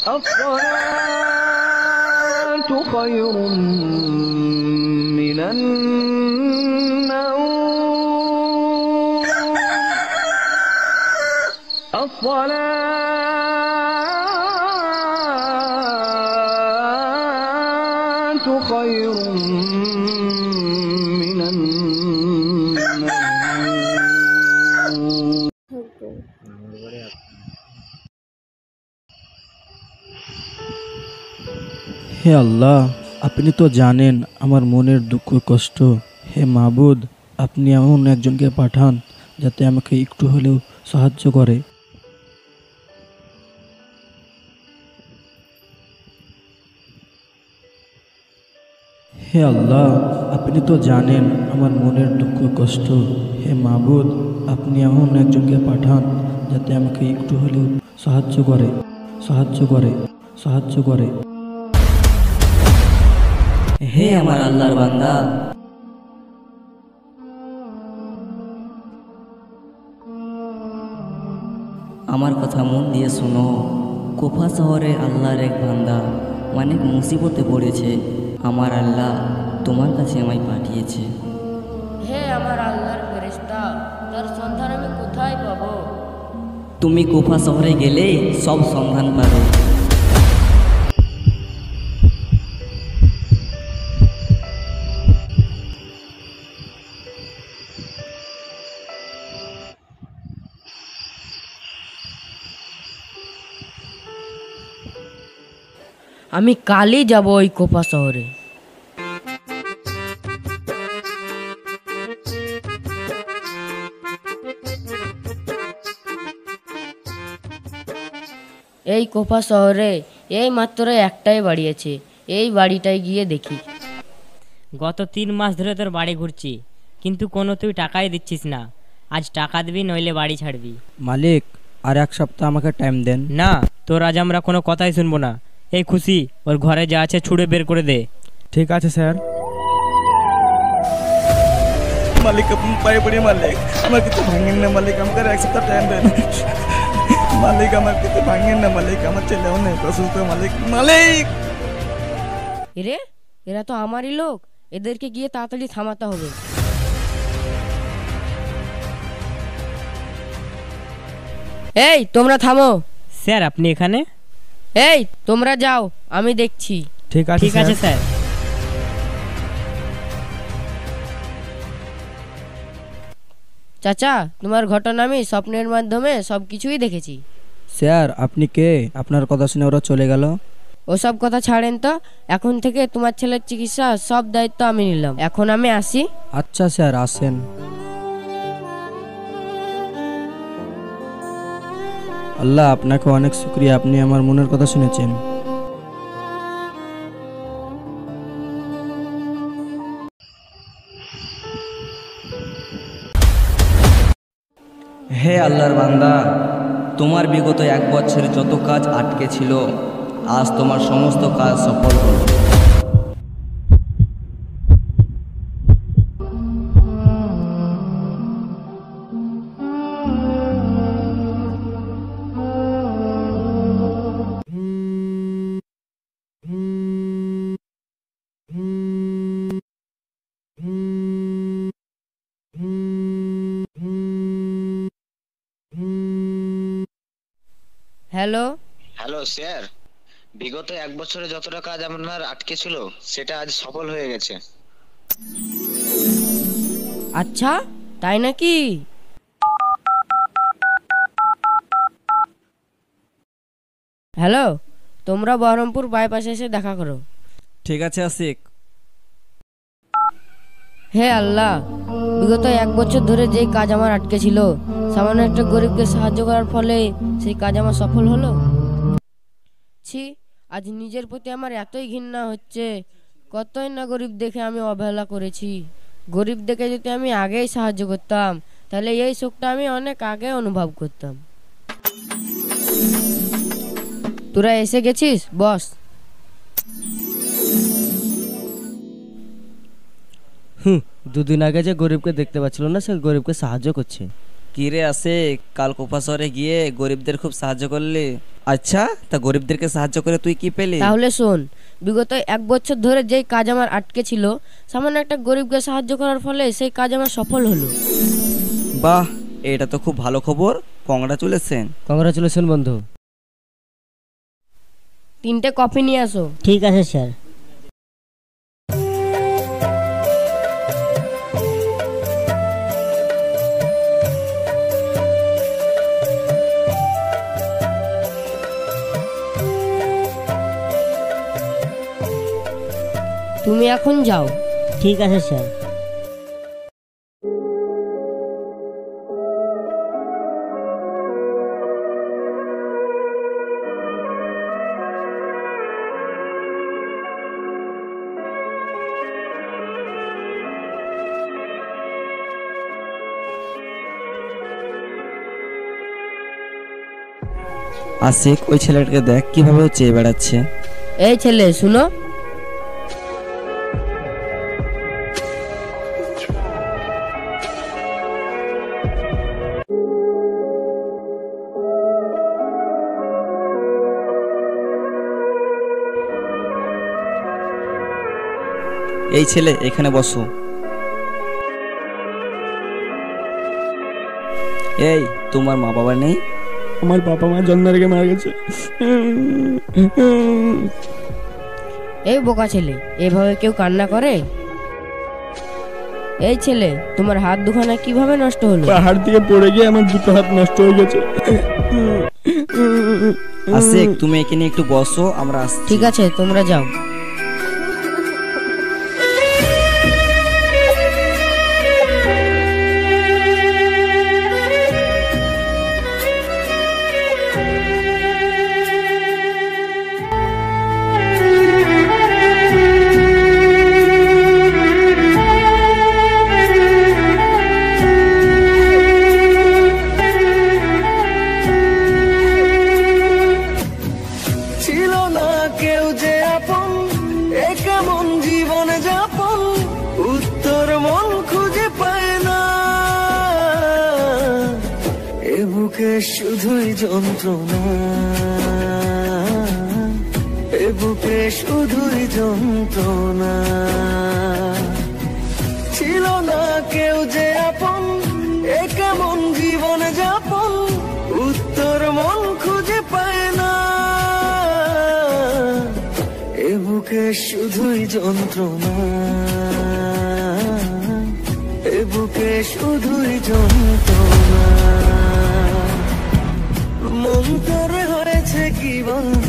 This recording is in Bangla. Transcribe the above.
الصلاة خير من النوم. الصلاة خير من النوم. হে আল্লাহ, আপনি তো জানেন আমার মনের দুঃখ কষ্ট। হে মাবুদ, আপনি এমন একজনকে পাঠান যাতে আমাকে একটু হলেও সাহায্য করে। হে আল্লাহ, আপনি তো জানেন আমার মনের দুঃখ কষ্ট। হে মাবুদ, আপনি এমন একজনকে পাঠান যাতে আমাকে একটু হলেও সাহায্য করে, সাহায্য করে, সাহায্য করে। হে আমার আল্লাহর বান্দা, আমার কথা মন দিয়ে শোনো। কুফা শহরে আল্লাহর এক বান্দা অনেক মুসিবতে পড়েছে। আমার আল্লাহ তোমার কাছে আমায় পাঠিয়েছে। হে আমার আল্লাহর ফেরেশতা, তার সন্ধান আমি কোথায় পাবো? তুমি কুফা শহরে গেলে সব সন্ধান পাবে। আমি কালই যাব ওই কোপা শহরে। এই কোপা শহরে এই মাত্র একটাই বাড়ি আছে, এই বাড়িটায় গিয়ে দেখি। গত 3 মাস ধরে তোর বাড়ি ঘুরছি, কিন্তু কোনো তুই টাকাই দিচ্ছিস না। আজ টাকা দিবি, নইলে বাড়ি ছাড়বি। মালিক, আর এক সপ্তাহ আমাকে টাইম দেন। না, তোর আজ আমরা কোনো কথাই শুনবো না। এই খুশি, ওর ঘরে যা আছে ছুঁড়ে বের করে দে। ঠিক আছে স্যার। মালিক আপনার পায়ে পড়ি মালিক, আমার কিছু ভাঙেন না মালিক, আমাকে এক সপ্তাহ টাইম দেন মালিক, আমার কিছু ভাঙেন না মালিক, আমার ছেলে অনেক অসুস্থ মালিক। মালিক এরে, এরা তো আমারই লোক, এদেরকে গিয়ে তাড়াতাড়ি থামাতে হবে। এই তোমরা থামো। স্যার, আপনি এখানে? এই তোমরা যাও, আমি দেখছি। ঠিক আছে, ঠিক আছে স্যার। চাচা, তোমার ঘটনা আমি স্বপ্নের মাধ্যমে সব কিছুই দেখেছি। স্যার, আপনি কে? আপনার কথা শুনে ওরা চলে গেল। ওসব কথা ছাড়েন তো, এখন থেকে তোমার ছেলের চিকিৎসা সব দায়িত্ব আমি নিলাম। এখন আমি আসি। আচ্ছা স্যার, আসেন। আল্লাহ, আপনাকে অনেক শুকরিয়া, আপনি আমার মনের কথা শুনেছেন। হে আল্লাহর বান্দা, তোমার বিগত 1 বছরে যত কাজ আটকে ছিল, আজ তোমার সমস্ত কাজ সফল হলো। হ্যালো। হ্যালো স্যার, বিগত 1 বছরে যতটা কাজ আপনার আটকে ছিল সেটা আজ সফল হয়ে গেছে। আচ্ছা, তাই নাকি? হ্যালো, তোমরা বহরমপুর বাইপাসে এসে দেখা করো। ঠিক আছে আসিক। হে আল্লাহ, বিগত 1 বছর ধরে যে কাজ আমার আটকে ছিল, সামান্য একটা গরিবকে সাহায্য করার ফলে সেই কাজ আমার সফল হলো। ছি, আজ নিজের প্রতি আমার এতই ঘৃণা হচ্ছে। কতই না গরিব দেখে আমি অবহেলা করেছি। গরিব দেখে যদি আমি আগেই সাহায্য করতাম, তাহলে এই সুখটা আমি অনেক আগে অনুভব করতাম। তোরা এসে গেছিস, বস। দুদিন আগে যে গরিবকে দেখতে পাচ্ছিল না, সে গরিবকে সাহায্য করছে। কিরে আসে, কাল কোপা শহরে গিয়ে গরিবদের খুব সাহায্য করলি। আচ্ছা, তা গরিবদেরকে সাহায্য করে তুই কি পেলি? তাহলে শোন, বিগত 1 বছর ধরে যেই কাজ আমার আটকে ছিল, সামান্য একটা গরিবকে সাহায্য করার ফলে সেই কাজ আমার সফল হলো। বাহ, এটা তো খুব ভালো খবর। কংগ্রাচুলেশন। কংগ্রাচুলেশন বন্ধু। 3টে কফি নিয়ে আসো। ঠিক আছে স্যার। তুমি এখন যাও। ঠিক আছে স্যার। আশিক, ওই ছেলেটাকে দেখ কিভাবে ও চেয়ে বেড়াচ্ছে। এই ছেলে শুনো, এই ছেলে এখানে বসো। এই, তোমার মা বাবা নেই? আমার বাবা মা জন্ম রেখে মারা গেছে। এই বোকা ছেলে, এভাবে কেউ কান্না করে? এই ছেলে, তোমার হাত দুখানা কিভাবে নষ্ট হলো? পাহাড় থেকে পড়ে গিয়ে আমার দুটো হাত নষ্ট হয়ে গেছে। আশিক, তুমি এখানে একটু বসো, আমরা আসছি। ঠিক আছে, তোমরা যাও। শুধুই যন্ত্রণা, এ বুকে শুধুই যন্ত্রণা। ছিল না কেউ যে আপন, এ কেমন জীবন যাপন, উত্তর মন খুঁজে পায় না। এ বুকে শুধুই যন্ত্রণা, এ বুকে শুধুই যন্ত্রণা। মন করে হয়েছে কি বন্ধ,